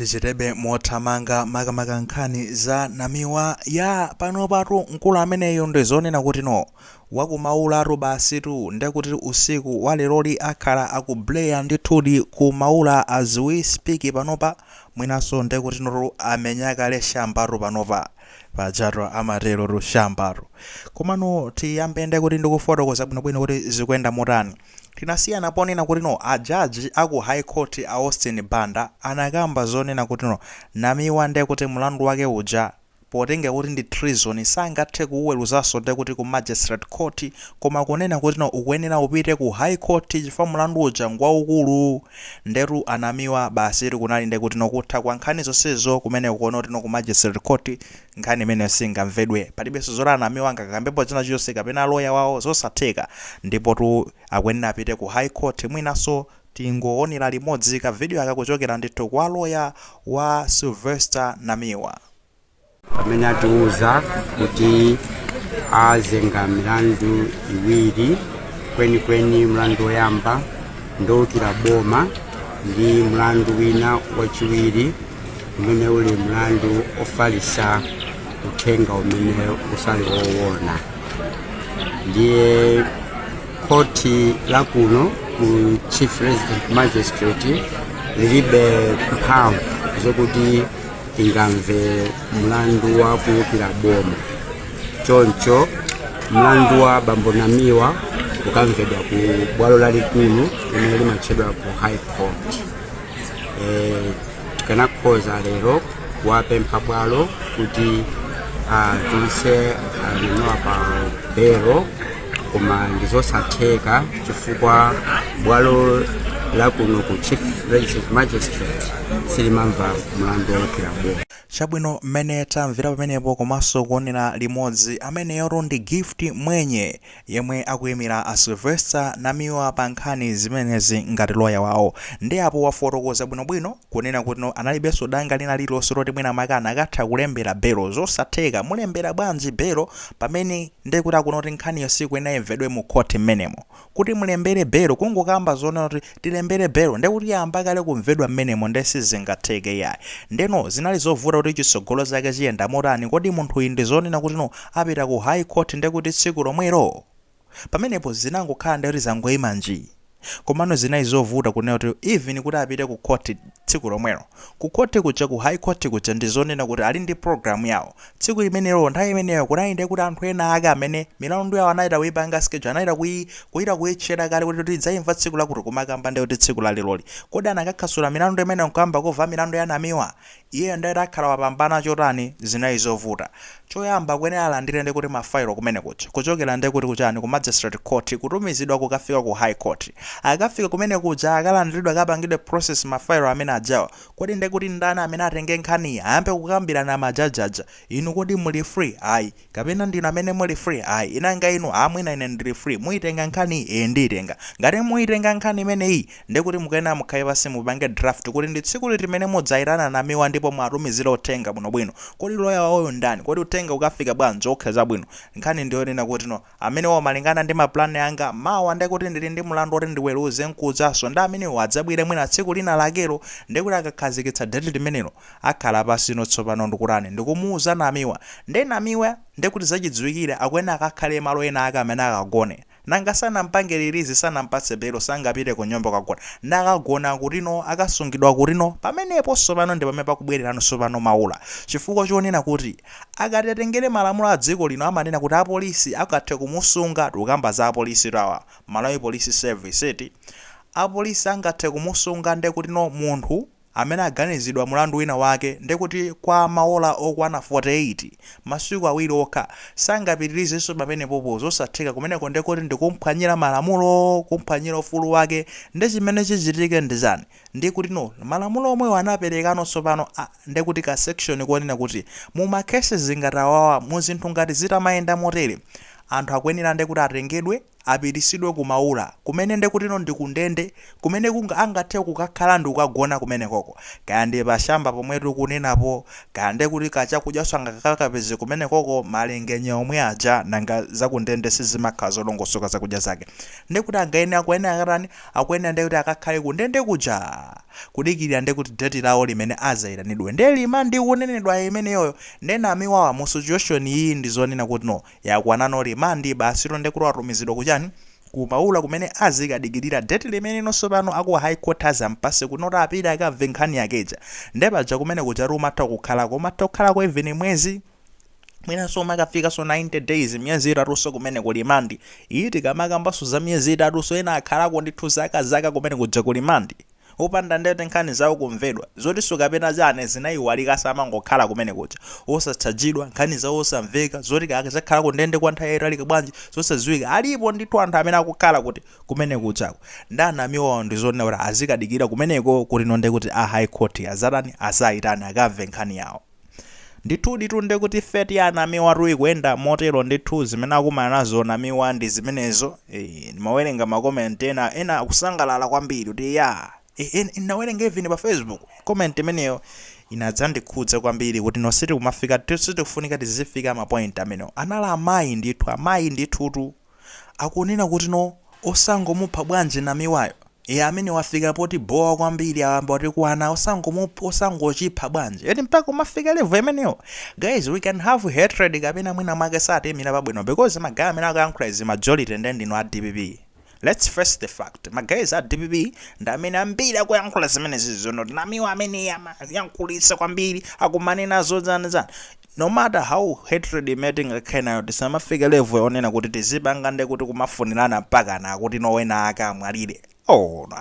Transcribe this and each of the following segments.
Tichitebe mothamanga makamaka nkhani za Namiwa ya pano patu mkulu ameneyo ndizonena kuti no Waku Maula Basitu ndekuti usiku wa leroli akhala akubleya ndithudi ku Maula as we speak panopa mwinaso ndekuti no amenyakale shambaro panopa pajatu amatero rushambaro komano tiyambe ndekuti ndikufotokoza bwinobwino kuti zikuyenda motani. Tinasiyana ponena kuti no ajaji aku high court a Austin Banda anakamba zonena kuti no Namiwa ndekuti mlandu wake uja potenge kuti ndi treason sangathe kuweruzaso ndekuti ku magistrate court koma kunena kuti no ukuyenera upite ku high court chifukwa mlandu uja ngwaukulu ndetu Anamiwa Basitu kunali ndekuti no kutha kwa nkhani zonsezo kumene kuona kuti no ku magistrate court nkhani imene singamvedwe palibenso zoti Anamiwa angakambepo china chiyonse kapena lawyer wawo zosatheka ndipo tu akuyenera apite ku high court mwinaso tingoonera limodzi ka video akakuchokera ndithu kwa lawyer wa Sylvester Namiwa amene atiuza kuti azenga milandu iwiri kwenikweni mlandu woyamba ndowukira boma ndi mlandu wina wachiwiri umene uli mlandu ofalisa uthenga umene usali woona. Ndiye koti lakuno ku chief resident magistrate lilibe mphamvu zokuti ingamve mlandu wa kuwukira boma choncho mlandu wa bambo Namiwa ukamvedwa ku bwalo lalikulu limene limatchedwa ku high court. Tikanakhoza lero kuwapempha bwalo kuti tulise Namiwa pa belo koma ndizosatheka chifukwa bwalo lakuno ku chief resident magistrate silimamva mlandu wowukira boma. Chabwino mmene tamvera pamenepo komanso kuonera limodzi ameneyo ndi gift mwenye yemwe akuyimira a Sylvester Namiwa pa nkhani zimenezi ngati lawyer wawo ndi apo wafotokoza bwinobwino kunena kuti no analibenso danga lina lililonse loti mwina makana akatha kulembera belo zosatheka mulembera bwanji belo pamene ndekuti akunoti nkhaniyo sikuyenera imvedwe mu court mmenemo kuti mulembere belo kungokamba zona kuti tilembere belo ndekuti yamba kale kumvedwa mmenemo ndesi zingatheke yayi ndeno zinali zovuta kuti chisogolo zake ziyenda motani kodi munthu uyu ndi zonena kuti no apita ku high court ndekuti tsiku lomwero pamenepo zinangokhala ndekuti zangoyima nji komano zinali zovuta kunena kuti even kuti apite ku court tsiku lomwero ku court kuja ku high court kuja ndi zonena kuti ali ndi program yawo tsiku limenelo nthawi imeneyo kunali ndekuti anthu ena ake amene milandu yawo anayita kuipanga schedule anayita kuyita kuyitchera kale kuti tidzayimva tsiku lakuti kumakamba ndekuti tsiku laliloli kodi anakakhasula milandu imene nkuyamba kuva milandu ya Namiwa iye ndayita akhala wapambana chotani zinali zovuta choyamba kuyenera alandire ndekuti mafailo kumene kuchokera ndekuti kuchani ku magistrate court kutumizidwa kukafika ku high court akafika kumene kuja akalandiridwa akapangidwe process mafailo amene ajawa kodi ndekuti ndani amene atenge nkhani ayambe kukambirana majajaja inu kodi muli free ayi kapena ndinu amene muli free ayi inanga inu amwina ine ndili free muitenga nkhani nditenga ngati muitenga nkhani imeneyi ndekuti mukayenera mukhale pasi mupange draft kuti ndi tsiku liti limene mudzayitana Namiwa ndipo mwatumizira uthenga bwinobwino kodi lawyer wawoyo ndani kodi uthenga ukafika bwanji okheza bwino nkhani ndiyonena kuti no amene wamalingana ndi maplani anga mawa ndekuti ndili ndi mlandu oti ndiweruze nkudzaso ndi amene wadzabwire mwina tsiku lina lakero ndekuti akakhazikitsa date limenelo akhala pasino tsopano ndikurani ndikumuuza Namiwa ndi Namiwa ndekuti zachidziwikire akuyenera akakhale malo ena ake amene akagone nanga sanampange release sanampatse belo sangapite ku nyumba kagona nakagona kutino akasungidwa kutino pamenepo tsopano ndi pamene pakubwererano tsopano Maula chifukwa chonena kuti akati atengere malamulo a dziko lino amanena kuti apolisi akathe kumusunga tukamba za apolisi tawa Malawi Police Service eti apolisi angathe kumusunga ndekuti no munthu amene aganizidwa mulandu wina wake ndekuti kwa maola okwana 48 masiku awiri okha sangapitirizenso pamenepopo zosatheka kumeneko ndekuti ndikumphwanyira malamulo kumphwanyira ufulu wake ndi chimene chichitike ndizani ndikuti no malamulo omwe anaperekano tsopano ndekuti ka section kuonena kuti mu makesi zingatawawa mu zinthu ngati zitamayenda motere anthu akuyenera ndekuti atengedwe apitisidwe ku Maula kumene ndekuti no ndikundende kumene angathe kukakhala ndi kukagona kumene koko kaya ndi pashamba pomwe tikunenapo kaya ndekuti kachakudya sangakakapeze kumene koko malengenye omwe aja nanga zakundende sizimakhala zolongosoka zakudya zake ndekuti angayenera akuyenera ndekuti akakhale kundende kuja kudikirira ndi kuti date lawo limene azayitanidwe nde Remand kunenedwa imeneyo nde Namiwa mu situation iyi ndi zonena kuti no yakwanano Remand Basitu ndi kuti atumizidwa kuchani ku Maula kumene azikadikirira date limene nonso pano aku high court azampase kunota apita akamve nkhani yakeja nde paja kumene kucharu matha kukhala ko even mwezi mwina so makafika so 90 days myezi itatu so kumene ku Remand iti kamakambaso za myezi itatu so ena akhalako ndithu zaka kumene kuja ku Remand upanda ndete nkhani zawo kumvedwa zoti sukapena zane zinayiwalika samangokhala kumene kuja osachajidwa nkhani zawo osamveka zoti kakazakhala kundende kwa nthawi yaitali bwanji zosaziwika alipo ndithu anthu amene akukhala kuti kumene kuchako Namiwa ndi zonena kuti azikadikira kumeneko kuti nonde kuti a high court azatani azayitani akamve nkhani yawo ndithu nde kuti feti ya Namiwa ruyi kuyenda motero ndithu zimene akumana nazo Namiwa ndi zimenezo ndimawerenga makomenti ena akusangalala kwambiri kuti ya inawerenga even pa Facebook comment imeneyo inadzandikhudza kwambiri kuti no siti kumafika tisikufunika tizifika mapoint amenewo anala amayi ndithu akunena kuti no osangomupha bwanji Namiwayo amene wafika poti bowa kwambiri awamba kuti kuana osangochipha bwanji eti mpaka kumafika level imeneyo guys we can have hatred kapena mwina mwake satemira pabwino because magaya amene akayankhula izi majority ndendino a DPP. Let's face the fact. My guys at DPP ndamene ambiri akuyankhula zimene zizono Namiwa amene yankhulitsa kwambiri akumanena zozana no matter how hatred meeting kana tisamafika level onena kuti tizipanga nde kuti kumafunirana mpaka na kuti nowena akamwalire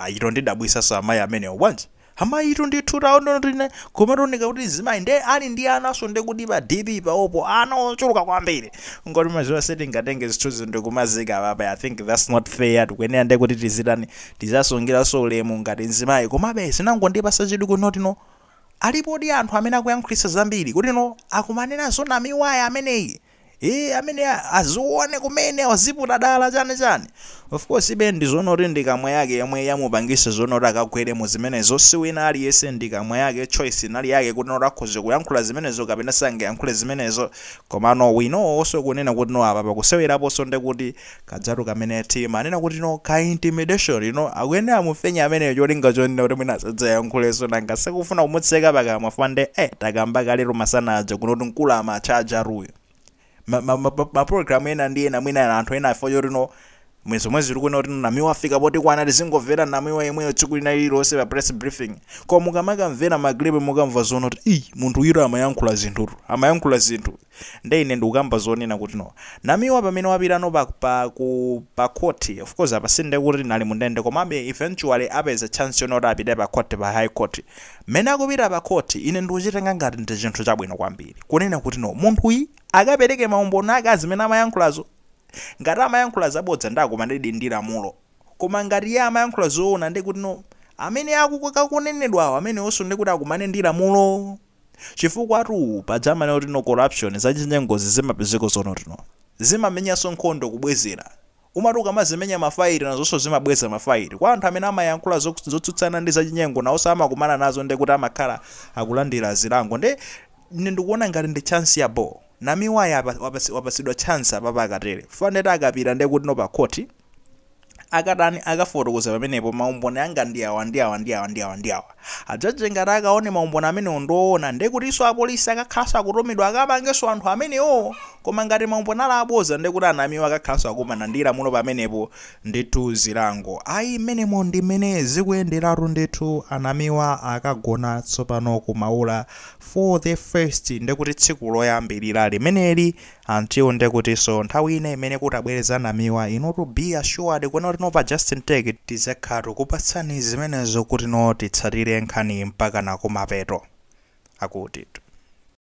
ito ndidabwisa so amayi amene obwanji amayi ito ndithu taonotine kumatoneka kuti zimayi nde ali ndi anaso nde kuti pa DP paopo ana ochuluka kwambiri ngoti maziwa setingatenge zithuzi ndikumazika papa I think that's not fair tikuyenera nde kuti tizitani tizasongira so ulemu ngati nzimayi komabe sinangondipasa chidwi kunoti no alipo ndi anthu amene akuyankhulitsa zambiri kuti no akumanena so Namiwa ameneyi amene azione kumene waziputa dala chani of course ibe ndizonoti ndikamwa yake yomwe yamupangisa zonoti akagwere mu zimenezo siwina aliyese ndikamwa yake choice nali yake kuti noti akhoze kuyankhula zimenezo kapena sangayankhule zimenezo komano we know also kunena kuti no apa pakuseweraponso nde kuti kadzatu kamene team anena kuti no ka intimidation akuyenera amufenya ameneyo cholinga chonena kuti mwina sadzayankhulenso nanga sekufuna kumutseka pakamwa fande takamba kalero masana aja kunoti mkulu amachaja ruyo ma program ena ndi ena mwina anthu ena afoyo rino mwezi tiri kuona kuti Namiwa afika poti kwana tizingomvera Namiwa yemweyo tsiku lililonse pa press briefing koma mukamamvera magripe mukamva zoona kuti munthu uyu amayankhula zinthu nde ine ndikukamba zonena kuti no Namiwa pamene wapitano pa court of course apasinde kuti nali mundende komabe eventually apeza chance yonoti apite pa court pa high court mene akupita pa court ine ndikuchitenga ngati ndi chinthu chabwino kwambiri kunena kuti no munthu uyu akapereke maumboni ake azimene amayankhulazo ngati amayankhula zabodza ndakumandidi ndi lamulo koma ngati iye amayankhula zoona ndi kuti no amene akukunenedwawo amene onso ndi kuti akumane ndi lamulo chifukwa atu pajamane kuti no corruption zachinyengozi zimapezeko zono tino zimamenyanso nkhondo kubwezera umati ukamazimenya mafaili nazonso zimabweza mafaili kwa anthu amene amayankhula zotsutsana ndi zachinyengo nawonso amakumana nazo ndi kuti amakhala akulandira zilango nde ndikuona ngati ndi chance yabo Namiwa wapasidwa chance apapa akatere faneta akapita nde kuti no pa court akadani akafotokoza pamenepo maumboni anga ndi awa ajaji ngati akaone maumboni amene ndoona nde kuti iso apolisi akakhalanso akutumidwa akapangenso anthu amenewo koma ngati maumboni ala aboza nde kuti Namiwa akakhalanso akumana ndi lamulo pamenepo ndithu zilango menemo ndi mmene zikuyenderatu ndithu Namiwa akagona tsopano ku Maula for the first nde kuti tsiku loyambirira limeneli until nde kuti so nthawi ine imene kuti abwereza Namiwa to be assured kuna kuti no pa Justin Tech tizakhala kupatsani zimenezo kuti no titsatire nkhani mpaka na kumapeto akuti